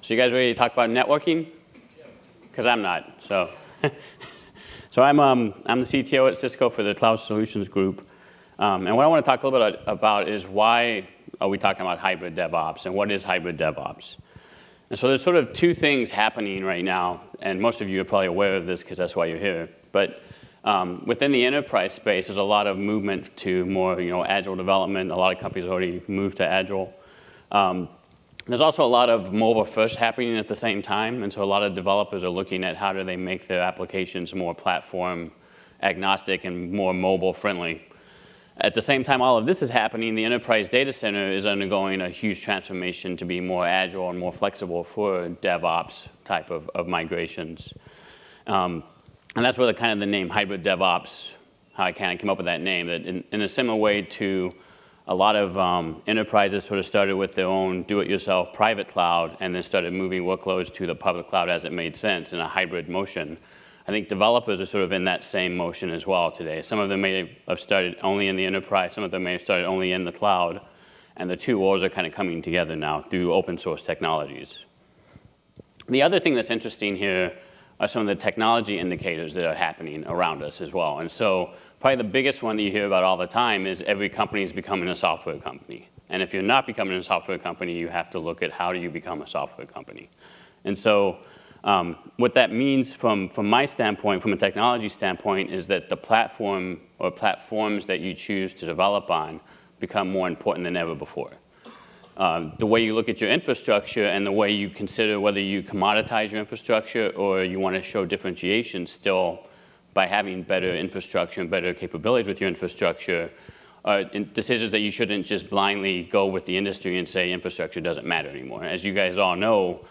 So you guys ready to talk about networking? Because I'm not. So, so I'm the CTO at Cisco for the Cloud Solutions Group. And what I want to talk a little bit about is why are we talking about hybrid DevOps and what is hybrid DevOps? And so there's sort of two things happening right now, and most of you are probably aware of this because that's why you're here. But within the enterprise space, there's a lot of movement to more agile development. A lot of companies already moved to agile. There's also a lot of mobile first happening at the same time, and so a lot of developers are looking at how do they make their applications more platform agnostic and more mobile friendly. At the same time all of this is happening, the enterprise data center is undergoing a huge transformation to be more agile and more flexible for DevOps type of migrations. And that's where the name hybrid DevOps, how I kind of came up with that name, that in a similar way to a lot of enterprises sort of started with their own do-it-yourself private cloud and then started moving workloads to the public cloud as it made sense in a hybrid motion. I think developers are sort of in that same motion as well today. Some of them may have started only in the enterprise, some of them may have started only in the cloud, and the two worlds are kind of coming together now through open source technologies. The other thing that's interesting here are some of the technology indicators that are happening around us as well. And so probably the biggest one that you hear about all the time is every company is becoming a software company. And if you're not becoming a software company, you have to look at how do you become a software company. And so what that means from my standpoint, from a technology standpoint, is that the platform or platforms that you choose to develop on become more important than ever before. The way you look at your infrastructure and the way you consider whether you commoditize your infrastructure or you want to show differentiation still by having better infrastructure and better capabilities with your infrastructure are decisions that you shouldn't just blindly go with the industry and say infrastructure doesn't matter anymore. As you guys all know,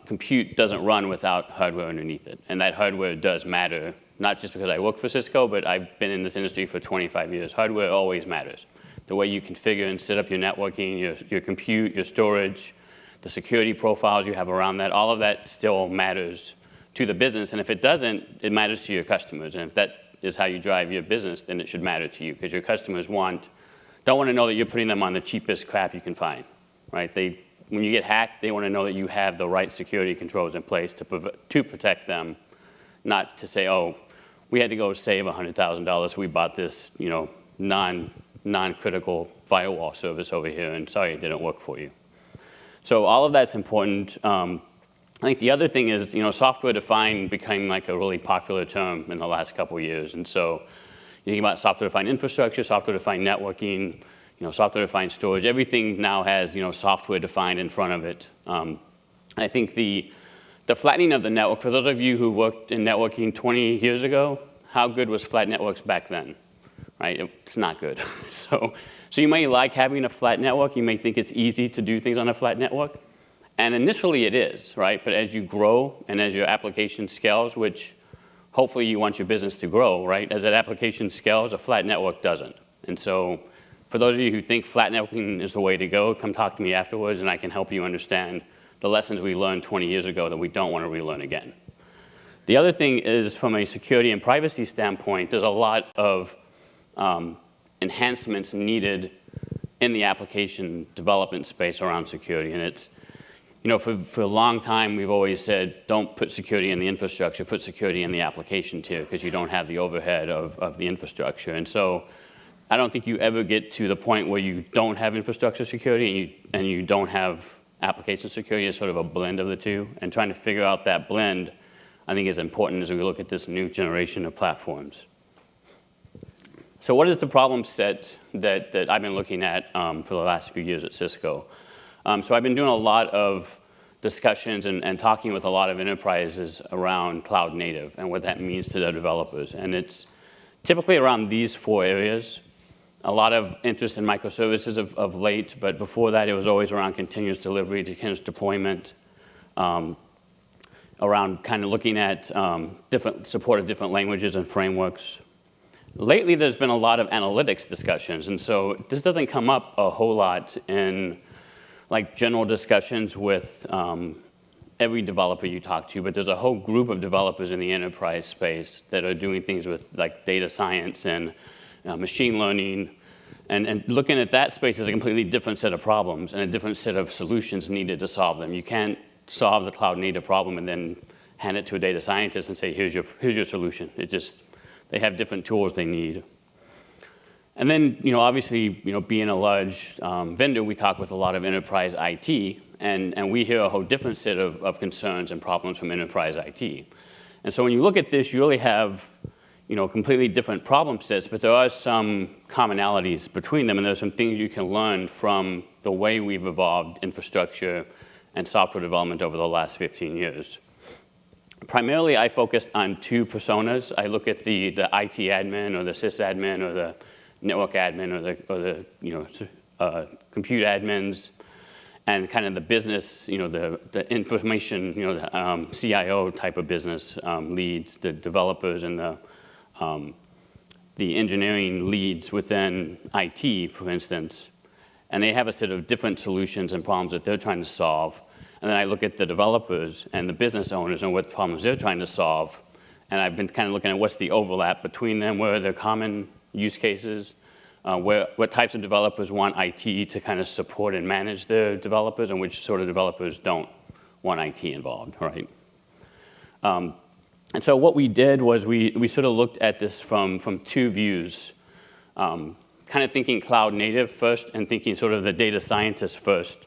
compute doesn't run without hardware underneath it. And that hardware does matter, not just because I work for Cisco, but I've been in this industry for 25 years. Hardware always matters. The way you configure and set up your networking, your compute, your storage, the security profiles you have around that, all of that still matters to the business. And if it doesn't, it matters to your customers. And if that is how you drive your business, then it should matter to you because your customers don't want to know that you're putting them on the cheapest crap you can find, right? When you get hacked, they want to know that you have the right security controls in place to protect them, not to say, oh, we had to go save $100,000, so we bought this, non-critical firewall service over here, and sorry, it didn't work for you. So all of that's important. I think the other thing is, software-defined became like a really popular term in the last couple of years. And so you think about software-defined infrastructure, software-defined networking, software-defined storage. Everything now has, software-defined in front of it. I think the flattening of the network, for those of you who worked in networking 20 years ago, how good was flat networks back then? Right? It's not good. So you may like having a flat network. You may think it's easy to do things on a flat network. And initially it is, right? But as you grow and as your application scales, which hopefully you want your business to grow, right? As that application scales, a flat network doesn't. And so for those of you who think flat networking is the way to go, come talk to me afterwards and I can help you understand the lessons we learned 20 years ago that we don't want to relearn again. The other thing is from a security and privacy standpoint, there's a lot of enhancements needed in the application development space around security. And it's, for a long time, we've always said, don't put security in the infrastructure, put security in the application tier because you don't have the overhead of the infrastructure. And so I don't think you ever get to the point where you don't have infrastructure security and you don't have application security. It's sort of a blend of the two. And trying to figure out that blend, I think, is important as we look at this new generation of platforms. So what is the problem set that I've been looking at for the last few years at Cisco? So I've been doing a lot of discussions and talking with a lot of enterprises around cloud native and what that means to their developers. And it's typically around these four areas. A lot of interest in microservices of late, but before that it was always around continuous delivery, continuous deployment, around kind of looking at different support of different languages and frameworks. Lately, there's been a lot of analytics discussions, and so this doesn't come up a whole lot in like general discussions with every developer you talk to, but there's a whole group of developers in the enterprise space that are doing things with like data science and machine learning, and looking at that space is a completely different set of problems and a different set of solutions needed to solve them. You can't solve the cloud native problem and then hand it to a data scientist and say, here's your solution. They have different tools they need. And then, obviously, being a large vendor, we talk with a lot of enterprise IT, and we hear a whole different set of concerns and problems from enterprise IT. And so when you look at this, you really have, completely different problem sets, but there are some commonalities between them, and there's some things you can learn from the way we've evolved infrastructure and software development over the last 15 years. Primarily, I focused on two personas. I look at the IT admin or the sysadmin or the network admin or the compute admins, and kind of the business, the information, the CIO type of business leads, the developers and the engineering leads within IT, for instance. And they have a set of different solutions and problems that they're trying to solve. And then I look at the developers and the business owners and what problems they're trying to solve. And I've been kind of looking at what's the overlap between them, where are their common use cases, what types of developers want IT to kind of support and manage their developers, and which sort of developers don't want IT involved, right? And so what we did was we sort of looked at this from two views, kind of thinking cloud native first and thinking sort of the data scientist first.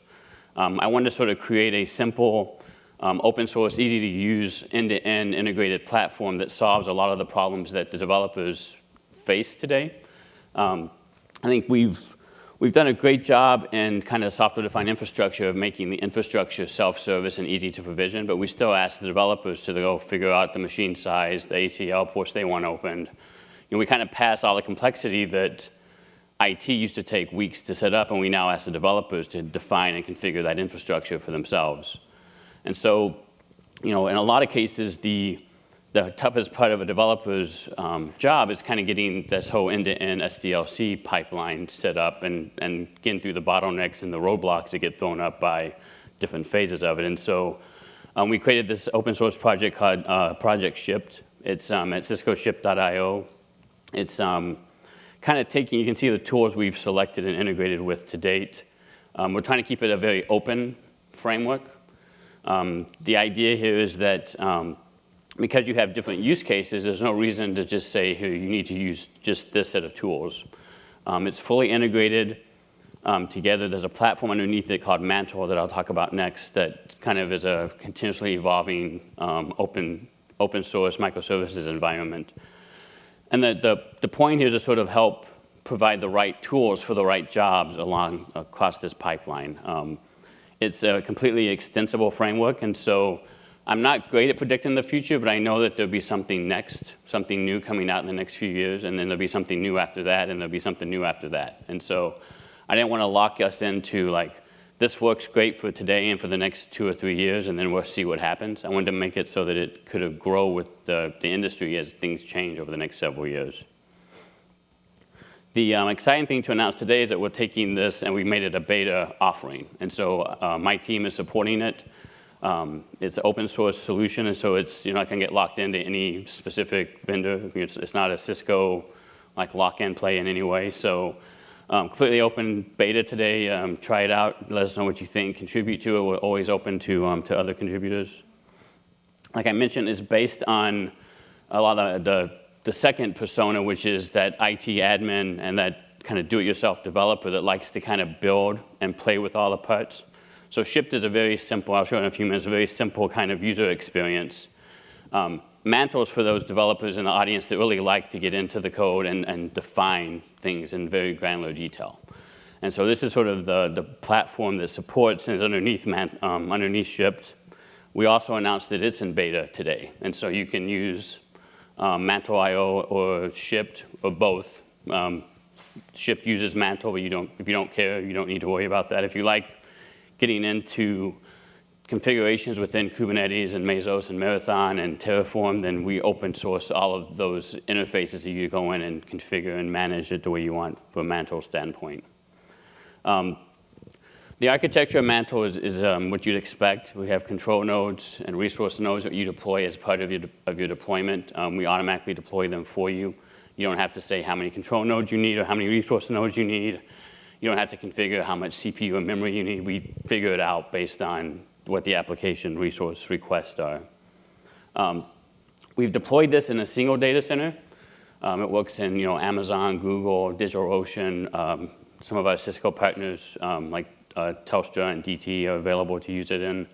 I wanted to sort of create a simple, open source, easy to use, end-to-end integrated platform that solves a lot of the problems that the developers face today. I think we've done a great job in kind of software-defined infrastructure of making the infrastructure self-service and easy to provision, but we still ask the developers to go figure out the machine size, the ACL ports they want opened. We kind of pass all the complexity that IT used to take weeks to set up, and we now ask the developers to define and configure that infrastructure for themselves. And so, in a lot of cases, the toughest part of a developer's job is kind of getting this whole end-to-end SDLC pipeline set up and getting through the bottlenecks and the roadblocks that get thrown up by different phases of it. And so we created this open source project called Project Shipped. It's at ciscoship.io. It's kind of taking, you can see the tools we've selected and integrated with to date. We're trying to keep it a very open framework. The idea here is that because you have different use cases, there's no reason to just say, here, you need to use just this set of tools. It's fully integrated together. There's a platform underneath it called Mantle that I'll talk about next that kind of is a continuously evolving open source microservices environment. And the point here is to sort of help provide the right tools for the right jobs across this pipeline. It's a completely extensible framework, and so I'm not great at predicting the future, but I know that there'll be something next, something new coming out in the next few years, and then there'll be something new after that, and there'll be something new after that. And so I didn't want to lock us into like, this works great for today and for the next 2 or 3 years, and then we'll see what happens. I wanted to make it so that it could grow with the industry as things change over the next several years. The exciting thing to announce today is that we're taking this and we made it a beta offering. And so my team is supporting it. It's an open source solution, and so it's, you're not going to get locked into any specific vendor. It's not a Cisco like lock-in play in any way. So completely open beta today. Try it out. Let us know what you think. Contribute to it. We're always open to other contributors. Like I mentioned, it's based on a lot of the second persona, which is that IT admin and that kind of do-it-yourself developer that likes to kind of build and play with all the parts. So Shipped is a very simple, I'll show you in a few minutes, a very simple kind of user experience. Mantle is for those developers in the audience that really like to get into the code and define things in very granular detail. And so this is sort of the platform that supports and is underneath Shipped. We also announced that it's in beta today. And so you can use Mantle.io or Shipped or both. Shipped uses Mantle, but if you don't care, you don't need to worry about that. If you like getting into configurations within Kubernetes and Mesos and Marathon and Terraform, then we open source all of those interfaces that you go in and configure and manage it the way you want from a Mantle standpoint. The architecture of Mantle is what you'd expect. We have control nodes and resource nodes that you deploy as part of your deployment. We automatically deploy them for you. You don't have to say how many control nodes you need or how many resource nodes you need. You don't have to configure how much CPU and memory you need. We figure it out based on what the application resource requests are. We've deployed this in a single data center. It works in Amazon, Google, DigitalOcean. Some of our Cisco partners like Telstra and DT are available to use it in.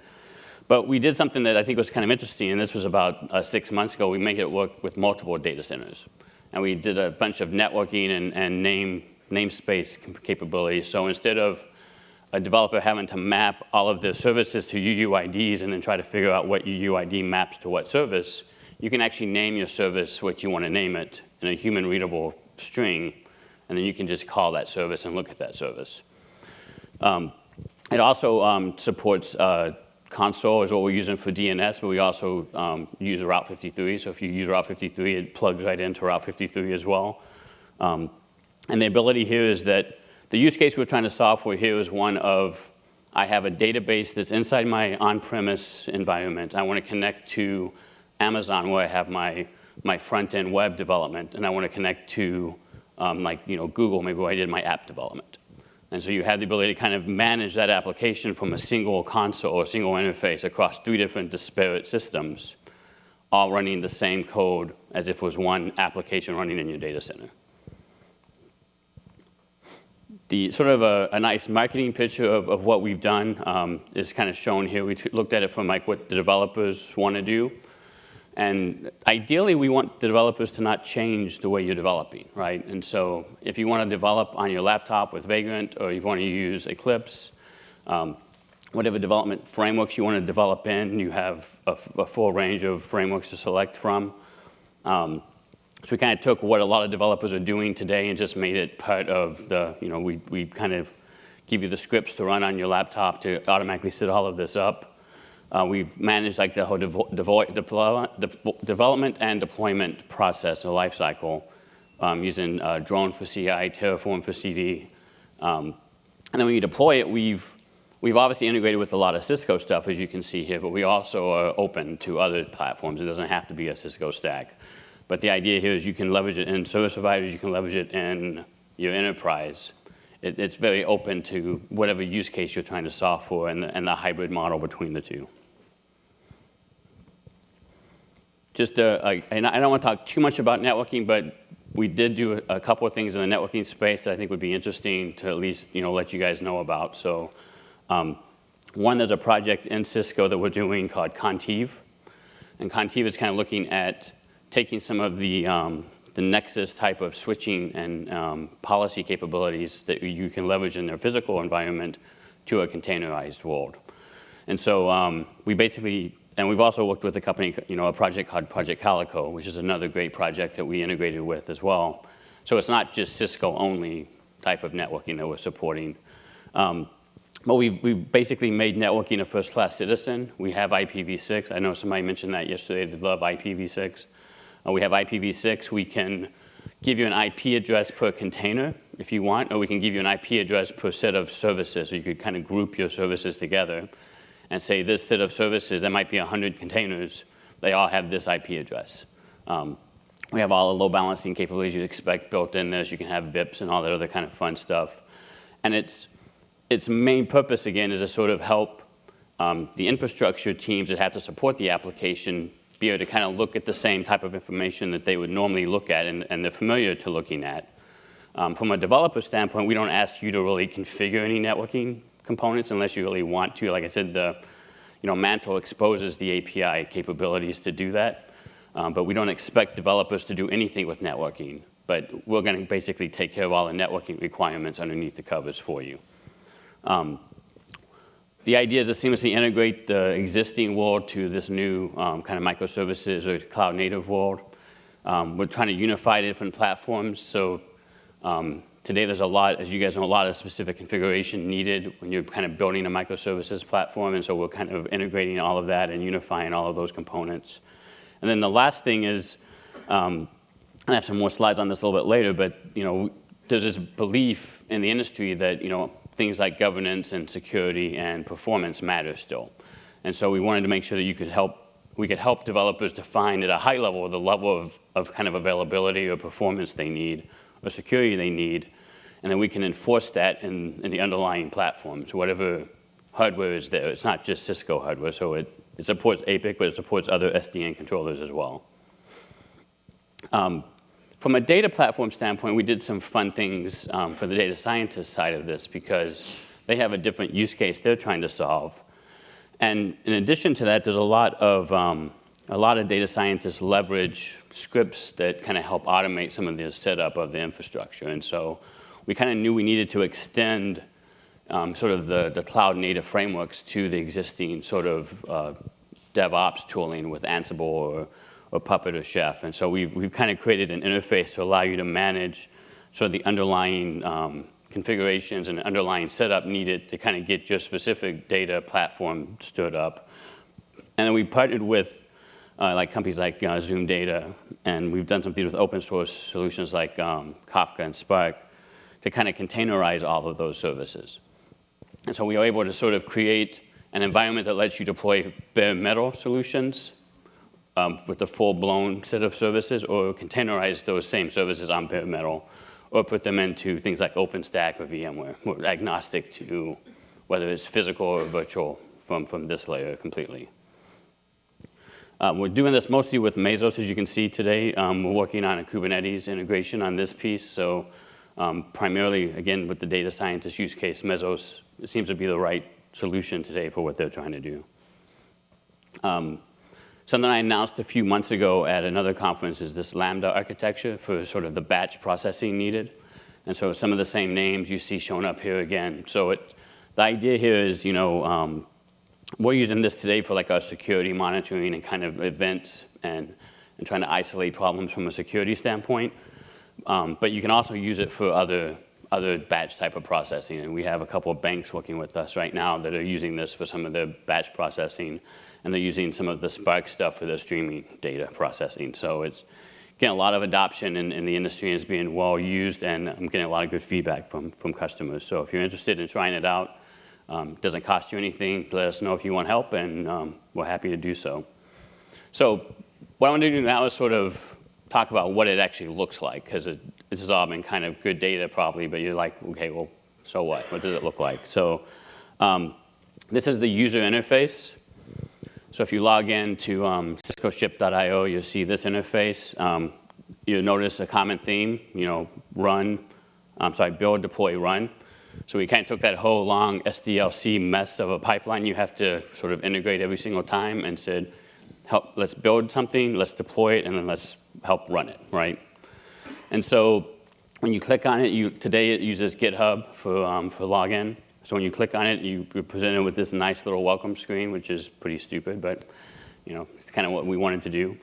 But we did something that I think was kind of interesting, and this was about 6 months ago. We made it work with multiple data centers. And we did a bunch of networking and namespace capabilities. So instead of a developer having to map all of their services to UUIDs and then try to figure out what UUID maps to what service, you can actually name your service what you want to name it in a human-readable string, and then you can just call that service and look at that service. It also supports console is what we're using for DNS, but we also use Route 53. So if you use Route 53, it plugs right into Route 53 as well. And the ability here is that the use case we're trying to solve for here is one of, I have a database that's inside my on-premise environment. I want to connect to Amazon where I have my front-end web development, and I want to connect to Google, maybe where I did my app development. And so you have the ability to kind of manage that application from a single console or a single interface across 3 different disparate systems, all running the same code as if it was one application running in your data center. The sort of a nice marketing picture of what we've done is kind of shown here. We looked at it from what the developers want to do. And ideally, we want the developers to not change the way you're developing, right? And so if you want to develop on your laptop with Vagrant, or you want to use Eclipse, whatever development frameworks you want to develop in, you have a full range of frameworks to select from. So we kind of took what a lot of developers are doing today and just made it part of the, we kind of give you the scripts to run on your laptop to automatically set all of this up. We've managed the whole development and deployment process or life cycle using Drone for CI, Terraform for CD. And then when you deploy it, we've obviously integrated with a lot of Cisco stuff, as you can see here, but we also are open to other platforms. It doesn't have to be a Cisco stack. But the idea here is you can leverage it in service providers, you can leverage it in your enterprise. It's very open to whatever use case you're trying to solve for and the hybrid model between the two. And I don't want to talk too much about networking, but we did do a couple of things in the networking space that I think would be interesting to at least let you guys know about. So one, there's a project in Cisco that we're doing called Contiv. And Contiv is kind of looking at taking some of the Nexus type of switching and policy capabilities that you can leverage in their physical environment to a containerized world. And so we've also worked with a company, a project called Project Calico, which is another great project that we integrated with as well. So it's not just Cisco only type of networking that we're supporting. But we've basically made networking a first-class citizen. We have IPv6. I know somebody mentioned that yesterday. They love IPv6. We have IPv6. We can give you an IP address per container if you want, or we can give you an IP address per set of services. So you could kind of group your services together and say this set of services, there might be 100 containers. They all have this IP address. We have all the load balancing capabilities you'd expect built in there. So you can have VIPs and all that other kind of fun stuff. And its main purpose, again, is to sort of help the infrastructure teams that have to support the application be able to kind of look at the same type of information that they would normally look at and they're familiar to looking at. From a developer standpoint, we don't ask you to really configure any networking components unless you really want to. Like I said, Mantle exposes the API capabilities to do that. But we don't expect developers to do anything with networking. But we're going to basically take care of all the networking requirements underneath the covers for you. The idea is to seamlessly integrate the existing world to this new kind of microservices or cloud-native world. We're trying to unify different platforms. So today there's a lot, as you guys know, a lot of specific configuration needed when you're kind of building a microservices platform. And so we're kind of integrating all of that and unifying all of those components. And then the last thing is, and I have some more slides on this a little bit later, but there's this belief in the industry that things like governance and security and performance matter still. And so we wanted to make sure that we could help developers define at a high level the level of kind of availability or performance they need or security they need, and then we can enforce that in the underlying platforms, hardware is there. It's not just Cisco hardware, so it supports APIC, but it supports other SDN controllers as well. From a data platform standpoint, we did some fun things for the data scientist side of this because they have a different use case they're trying to solve. And in addition to that, there's a lot of data scientists leverage scripts that kind of help automate some of the setup of the infrastructure. And so we kind of knew we needed to extend sort of the cloud native frameworks to the existing sort of DevOps tooling with Ansible or Puppet or Chef. And so we've kind of created an interface to allow you to manage sort of the underlying configurations and underlying setup needed to kind of get your specific data platform stood up. And then we partnered with like companies like Zoom Data, and we've done some things with open source solutions like Kafka and Spark to kind of containerize all of those services. And so we were able to sort of create an environment that lets you deploy bare metal solutions with a full-blown set of services, or containerize those same services on bare metal, or put them into things like OpenStack or VMware. We're agnostic to whether it's physical or virtual from this layer completely. We're doing this mostly with Mesos, as you can see today. We're working on a Kubernetes integration on this piece. So primarily, again, with the data scientist use case, Mesos seems to be the right solution today for what they're trying to do. Something I announced a few months ago at another conference is this Lambda architecture for sort of the batch processing needed. And so some of the same names you see shown up here again. So the idea here is, we're using this today for like our security monitoring and kind of events and trying to isolate problems from a security standpoint. But you can also use it for other batch type of processing. And we have a couple of banks working with us right now that are using this for some of their batch processing. And they're using some of the Spark stuff for their streaming data processing. So it's getting a lot of adoption in the industry, and it's being well used, and I'm getting a lot of good feedback from customers. So if you're interested in trying it out, it doesn't cost you anything. Let us know if you want help, and we're happy to do so. So what I want to do now is sort of talk about what it actually looks like, because this has all been kind of good data probably, but you're like, okay, well, so what? What does it look like? So this is the user interface. So if you log in to ciscoship.io, you'll see this interface. You'll notice a common theme, build, deploy, run. So we kind of took that whole long SDLC mess of a pipeline you have to sort of integrate every single time and said, let's build something, let's deploy it, and then let's help run it, right? And so when you click on it, today it uses GitHub for login. So when you click on it, you're presented with this nice little welcome screen, which is pretty stupid, but it's kind of what we wanted to do.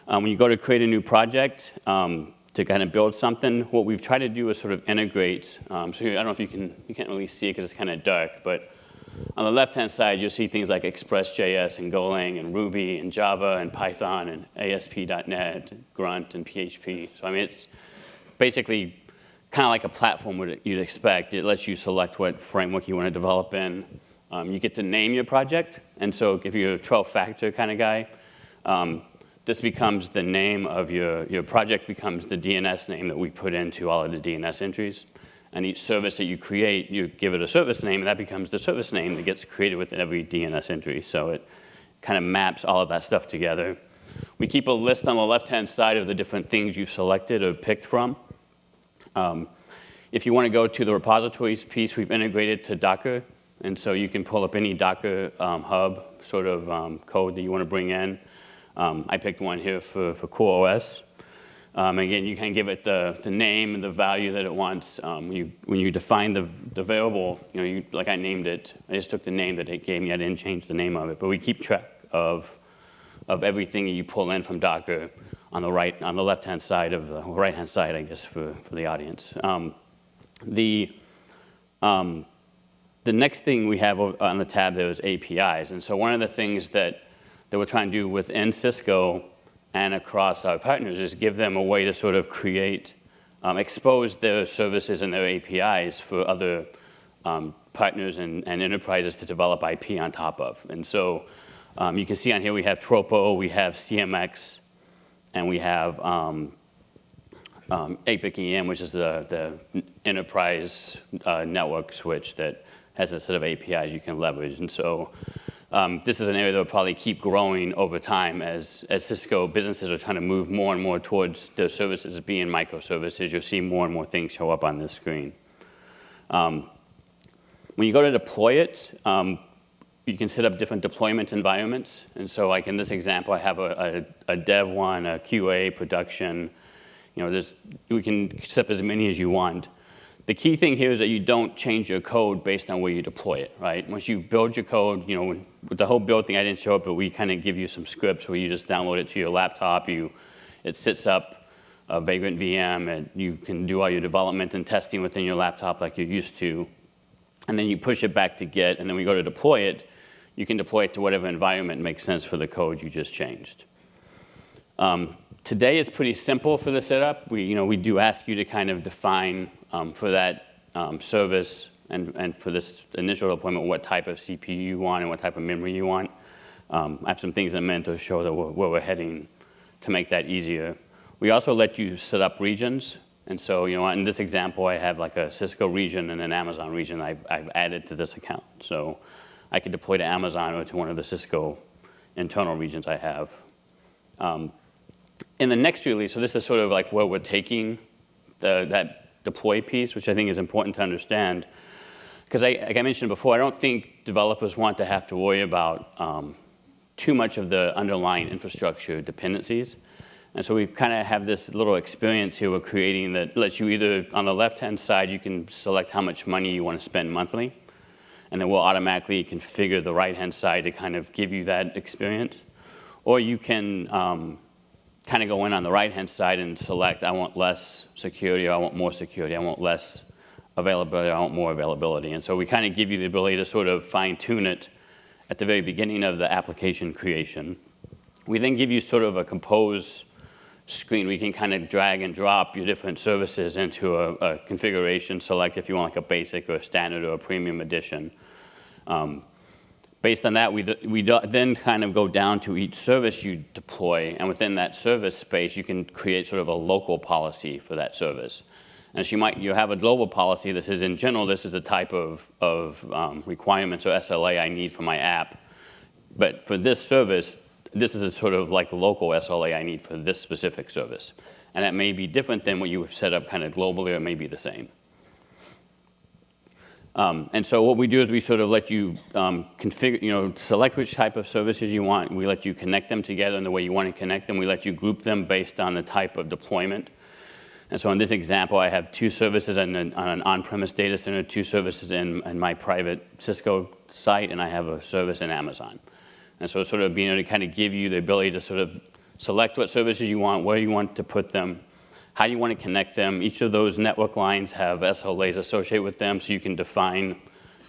When you go to create a new project to kind of build something, what we've tried to do is sort of integrate. So here, I don't know if you can't really see it because it's kind of dark, but on the left-hand side, you'll see things like Express.js and Golang and Ruby and Java and Python and ASP.NET, Grunt and PHP. So I mean, it's basically kind of like a platform you'd expect. It lets you select what framework you want to develop in. You get to name your project. And so if you're a 12-factor kind of guy, this becomes the name of your project becomes the DNS name that we put into all of the DNS entries. And each service that you create, you give it a service name, and that becomes the service name that gets created with every DNS entry. So it kind of maps all of that stuff together. We keep a list on the left-hand side of the different things you've selected or picked from. If you want to go to the repositories piece, we've integrated to Docker. And so you can pull up any Docker hub sort of code that you want to bring in. I picked one here for CoreOS. Again, you can give it the name and the value that it wants. When you define the variable, like I named it, I just took the name that it gave me. I didn't change the name of it. But we keep track of everything that you pull in from Docker on the left-hand side of the right-hand side, I guess, for the audience. The next thing we have on the tab there is APIs. And so one of the things that we're trying to do within Cisco and across our partners is give them a way to sort of create, expose their services and their APIs for other partners and enterprises to develop IP on top of. And so you can see on here we have Tropo, we have CMX, and we have APIC EM, which is the enterprise network switch that has a set of APIs you can leverage. And so this is an area that will probably keep growing over time as Cisco businesses are trying to move more and more towards their services being microservices. You'll see more and more things show up on this screen. When you go to deploy it, you can set up different deployment environments. And so like in this example, I have a dev one, a QA, production. We can set up as many as you want. The key thing here is that you don't change your code based on where you deploy it, right? Once you build your code, with the whole build thing, I didn't show up, but we kind of give you some scripts where you just download it to your laptop. It sits up a Vagrant VM, and you can do all your development and testing within your laptop like you're used to. And then you push it back to Git, and then we go to deploy it. You can deploy it to whatever environment makes sense for the code you just changed. Today it's pretty simple for the setup. We do ask you to kind of define for that service and for this initial deployment what type of CPU you want and what type of memory you want. I have some things in Manto to show that where we're heading to make that easier. We also let you set up regions. And so, in this example, I have like a Cisco region and an Amazon region I've added to this account. So I could deploy to Amazon or to one of the Cisco internal regions I have. In the next release, so this is sort of like where we're taking that deploy piece, which I think is important to understand. Because like I mentioned before, I don't think developers want to have to worry about too much of the underlying infrastructure dependencies. And so we kind of have this little experience here we're creating that lets you either, on the left-hand side, you can select how much money you want to spend monthly. And then we'll automatically configure the right-hand side to kind of give you that experience. Or you can kind of go in on the right-hand side and select, I want less security, or I want more security, I want less availability, I want more availability. And so we kind of give you the ability to sort of fine-tune it at the very beginning of the application creation. We then give you sort of a compose screen. We can kind of drag and drop your different services into a configuration, select if you want like a basic or a standard or a premium edition. Based on that, we then kind of go down to each service you deploy, and within that service space, you can create sort of a local policy for that service. And so you have a global policy that says, in general, this is the type of requirements or SLA I need for my app. But for this service, this is a sort of like local SLA I need for this specific service. And that may be different than what you have set up kind of globally, or it may be the same. And so what we do is we sort of let you configure, select which type of services you want. We let you connect them together in the way you want to connect them. We let you group them based on the type of deployment. And so in this example, I have 2 services on an on-premise data center, 2 services in my private Cisco site, and I have a service in Amazon. And so sort of being able to kind of give you the ability to sort of select what services you want, where you want to put them, how you want to connect them. Each of those network lines have SLAs associated with them, so you can define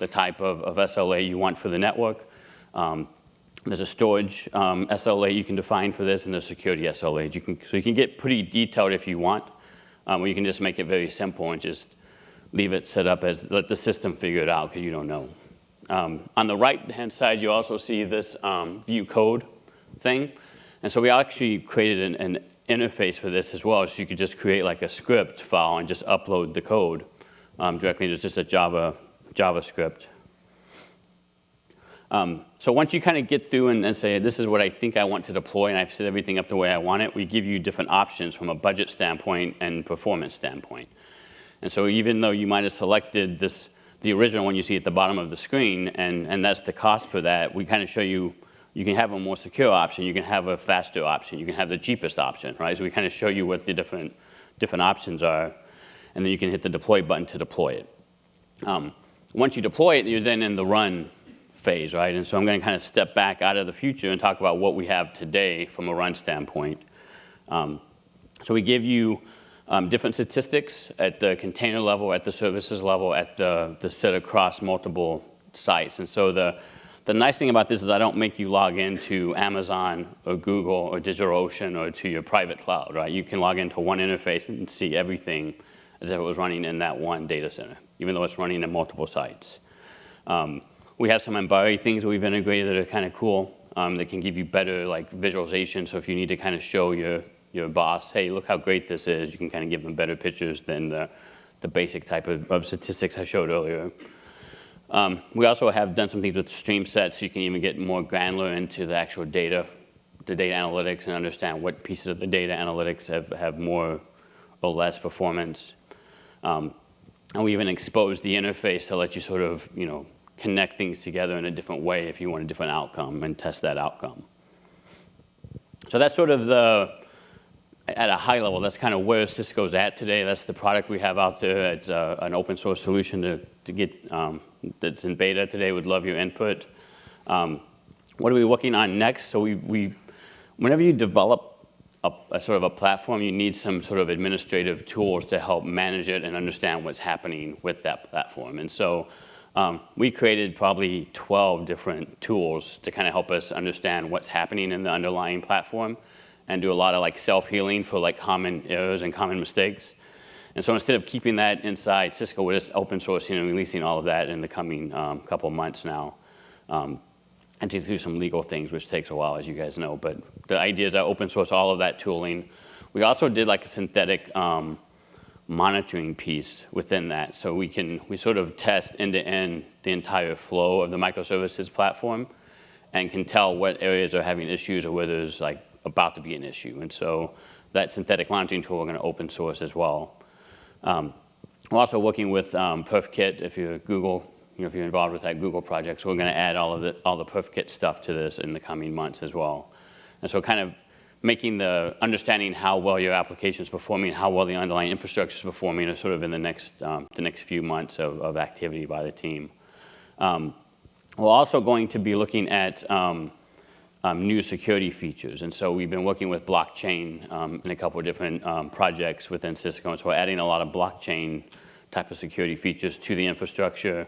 the type of SLA you want for the network. There's a storage SLA you can define for this, and there's security SLAs. So you can get pretty detailed if you want, or you can just make it very simple and just leave it set up as let the system figure it out because you don't know. On the right-hand side, you also see this view code thing. And so we actually created an interface for this as well, so you could just create like a script file and just upload the code directly. It's just a JavaScript. So once you kind of get through and say, this is what I think I want to deploy, and I've set everything up the way I want it, we give you different options from a budget standpoint and performance standpoint. And so even though you might have selected the original one you see at the bottom of the screen, and that's the cost for that, we kind of show you, you can have a more secure option, you can have a faster option, you can have the cheapest option, right? So we kind of show you what the different options are, and then you can hit the deploy button to deploy it. Once you deploy it, you're then in the run phase, right? And so I'm going to kind of step back out of the future and talk about what we have today from a run standpoint. So we give you different statistics at the container level, at the services level, at the set across multiple sites. And so the nice thing about this is I don't make you log into Amazon or Google or DigitalOcean or to your private cloud, right? You can log into one interface and see everything as if it was running in that one data center, even though it's running in multiple sites. We have some embody things that we've integrated that are kind of cool, that can give you better like visualization. So if you need to kind of show your boss, hey, look how great this is, you can kind of give them better pictures than the basic type of statistics I showed earlier. We also have done some things with stream sets, so you can even get more granular into the actual data, the data analytics, and understand what pieces of the data analytics have more or less performance. And we even exposed the interface to let you sort of, connect things together in a different way if you want a different outcome and test that outcome. So that's sort of at a high level, that's kind of where Cisco's at today. That's the product we have out there. It's an open source solution to get, that's in beta today. Would love your input. What are we working on next? So whenever you develop a sort of a platform, you need some sort of administrative tools to help manage it and understand what's happening with that platform. And so we created probably 12 different tools to kind of help us understand what's happening in the underlying platform and do a lot of like self-healing for like common errors and common mistakes. And so instead of keeping that inside Cisco, we're just open sourcing and releasing all of that in the coming couple of months now. And to do some legal things, which takes a while, as you guys know. But the idea is I open source all of that tooling. We also did like a synthetic monitoring piece within that. So we sort of test end-to-end the entire flow of the microservices platform and can tell what areas are having issues or where there's like about to be an issue. And so that synthetic monitoring tool we're going to open source as well. We're also working with PerfKit. If you're Google, if you're involved with that Google project, so we're going to add all the PerfKit stuff to this in the coming months as well. And so kind of understanding how well your application is performing, how well the underlying infrastructure is performing are sort of in the next few months of activity by the team. We're also going to be looking at new security features. And so we've been working with blockchain in a couple of different projects within Cisco. And so we're adding a lot of blockchain type of security features to the infrastructure.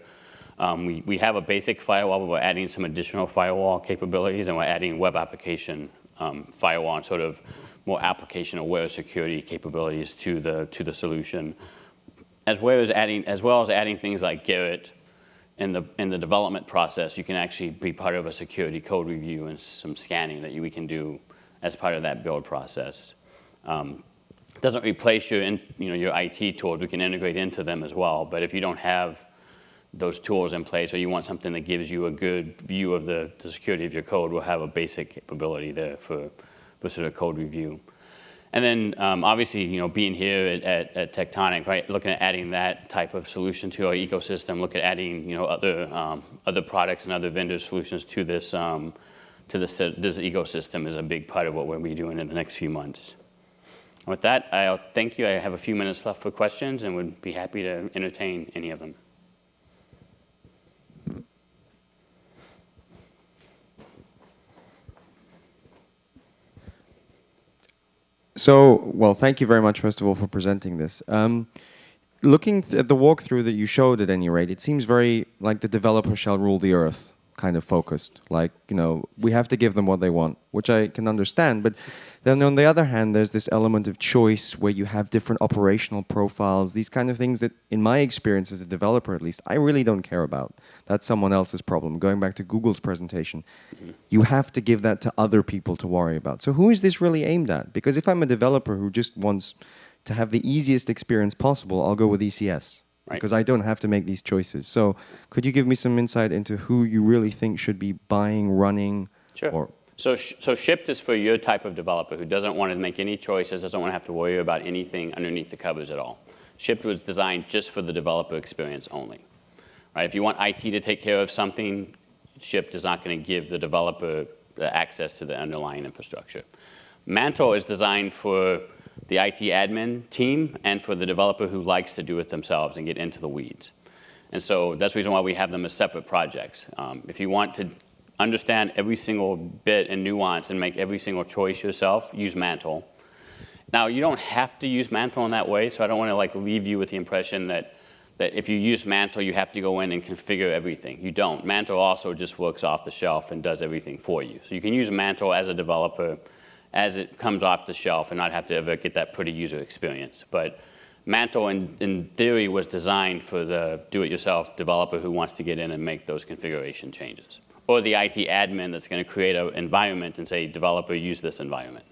We have a basic firewall, but we're adding some additional firewall capabilities, and we're adding web application firewall and sort of more application-aware security capabilities to the solution, as well as adding things like Garrett in the development process. You can actually be part of a security code review and some scanning that we can do as part of that build process. It doesn't replace your IT tools. We can integrate into them as well. But if you don't have those tools in place, or you want something that gives you a good view of the security of your code, we'll have a basic capability there for sort of code review. And then obviously, being here at Tectonic, right, looking at adding that type of solution to our ecosystem, look at adding other products and other vendor solutions to this ecosystem is a big part of what we'll be doing in the next few months. With that, I'll thank you. I have a few minutes left for questions and would be happy to entertain any of them. So, well, thank you very much, first of all, for presenting this. Looking at the walkthrough that you showed, at any rate, it seems very like the developer shall rule the earth kind of focused. Like, we have to give them what they want, which I can understand. But then on the other hand, there's this element of choice where you have different operational profiles, these kind of things that, in my experience as a developer at least, I really don't care about. That's someone else's problem. Going back to Google's presentation, you have to give that to other people to worry about. So who is this really aimed at? Because if I'm a developer who just wants to have the easiest experience possible, I'll go with ECS. Right. Because I don't have to make these choices. So could you give me some insight into who you really think should be buying, running? Sure. So Shipped is for your type of developer who doesn't want to make any choices, doesn't want to have to worry about anything underneath the covers at all. Shipped was designed just for the developer experience only. Right? If you want IT to take care of something, Shipped is not going to give the developer the access to the underlying infrastructure. Mantle is designed for the IT admin team and for the developer who likes to do it themselves and get into the weeds. And so that's the reason why we have them as separate projects. If you want to understand every single bit and nuance and make every single choice yourself, use Mantle. Now, you don't have to use Mantle in that way, so I don't want to leave you with the impression that if you use Mantle, you have to go in and configure everything. You don't. Mantle also just works off the shelf and does everything for you. So you can use Mantle as a developer as it comes off the shelf and not have to ever get that pretty user experience. But Mantle, in theory, was designed for the do-it-yourself developer who wants to get in and make those configuration changes. Or the IT admin that's going to create an environment and say, developer, use this environment.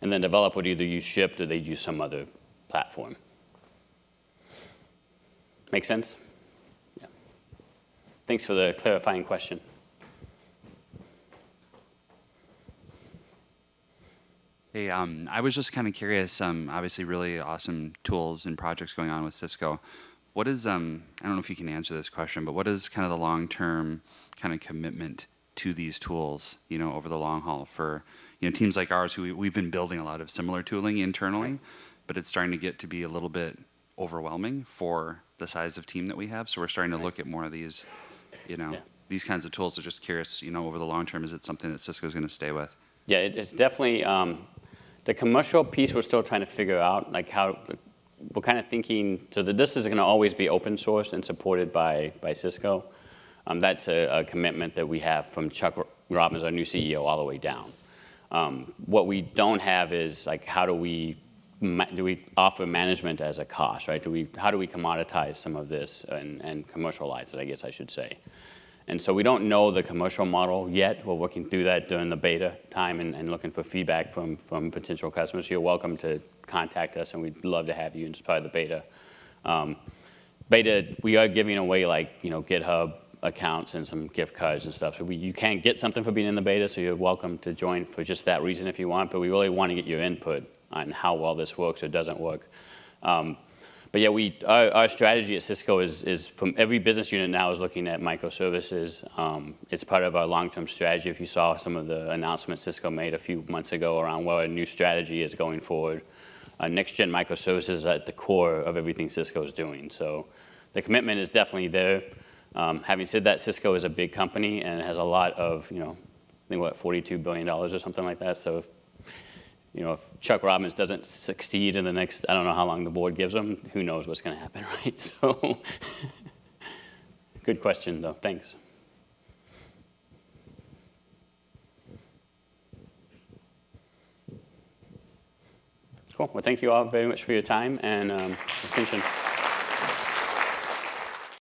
And then developer would either use Shipped or they'd use some other platform. Make sense? Yeah. Thanks for the clarifying question. Hey, I was just kind of curious, obviously really awesome tools and projects going on with Cisco. What is, I don't know if you can answer this question, but what is kind of the long-term kind of commitment to these tools, over the long haul for, teams like ours who we've been building a lot of similar tooling internally, but it's starting to get to be a little bit overwhelming for the size of team that we have. So we're starting to look at more of these, these kinds of tools. So just curious, over the long term, is it something that Cisco's going to stay with? Yeah, it's definitely, the commercial piece we're still trying to figure out, like how, we're kind of thinking, so that this is going to always be open source and supported by Cisco. That's a commitment that we have from Chuck Robbins, our new CEO, all the way down. What we don't have is, like, how do we offer management as a cost, right? How do we commoditize some of this and commercialize it, I guess I should say. And so we don't know the commercial model yet. We're working through that during the beta time and looking for feedback from potential customers. You're welcome to contact us, and we'd love to have you as part of the beta. Beta, we are giving away, like, GitHub accounts and some gift cards and stuff. So you can get something for being in the beta, so you're welcome to join for just that reason if you want. But we really want to get your input on how well this works or doesn't work. But yeah, our strategy at Cisco is from every business unit now is looking at microservices. It's part of our long-term strategy. If you saw some of the announcements Cisco made a few months ago around what our new strategy is going forward, next-gen microservices is at the core of everything Cisco is doing. So the commitment is definitely there. Having said that, Cisco is a big company and has a lot of, I think what, $42 billion or something like that. So if Chuck Robbins doesn't succeed in the next, I don't know how long the board gives him, who knows what's going to happen, right? So, good question, though. Thanks. Cool. Well, thank you all very much for your time and attention.